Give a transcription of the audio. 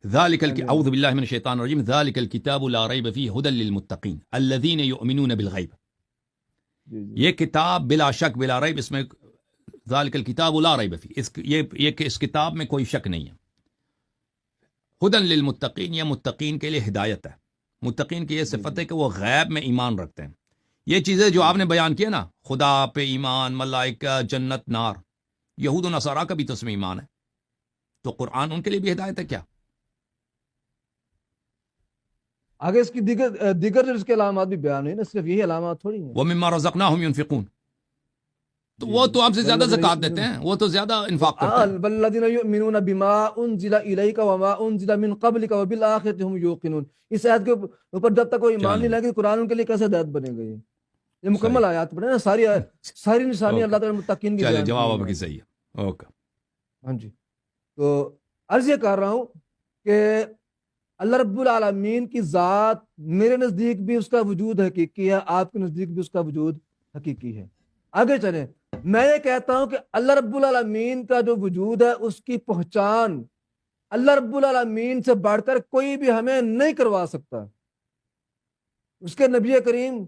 اعوذ باللہ من الشیطان الرجیم ذالک الکتاب لا ریب فیہ ہدی للمتقین الذین یؤمنون بالغیب. یہ کتاب بلا شک بلا ریب، اس میں ذالک الکتاب لا ریب فیہ، یہ کہ اس کتاب میں کوئی شک نہیں ہے. ہدی للمتقین، یہ متقین کے لیے ہدایت ہے. متقین کی یہ صفت ہے کہ وہ غیب میں ایمان رکھتے ہیں. یہ چیزیں جو آپ نے بیان کیا نا، خدا پہ ایمان، ملائکہ، جنت، نار، یہود و نصارہ کا بھی تو اس میں ایمان ہے. تو قرآن ان کے لیے بھی ہدایت ہے کیا؟ آگے اس کی دیگر جو اس کے علامات بھی بیان ہوئی نا، صرف یہی علامات تھوڑی ہیں. وَمِمَّا رَزَقْنَاهُمْ يُنْفِقُونَ، تو وہ تو آپ سے زیادہ زکوٰۃ دیتے ہیں، وہ تو زیادہ انفاق کرتے ہیں. وَالَّذِينَ يُؤْمِنُونَ بِمَا أُنزِلَ إِلَيْكَ وَمَا أُنزِلَ مِن قَبْلِكَ وَبِالْآخِرَةِ هُمْ يُوقِنُونَ. اس آیت کے اوپر جب تک وہ ایمان نہیں لائے گا، قرآن ان کے لیے کیسے ہدایت بنے گا؟ یہ مکمل آیات پڑھیں نا، ساری نشانی اللہ تعالیٰ متقین کی بیان کی. جواب آپ کی صحیح ہے. اوکے. ہاں جی، تو عرض یہ کر رہا ہوں کہ اللہ رب العالمین کی ذات میرے نزدیک بھی اس کا وجود حقیقی ہے، آپ کے نزدیک بھی اس کا وجود حقیقی ہے. آگے چلیں، میں یہ کہتا ہوں کہ اللہ رب العالمین کا جو وجود ہے، اس کی پہچان اللہ رب العالمین سے بڑھ کر کوئی بھی ہمیں نہیں کروا سکتا. اس کے نبی کریم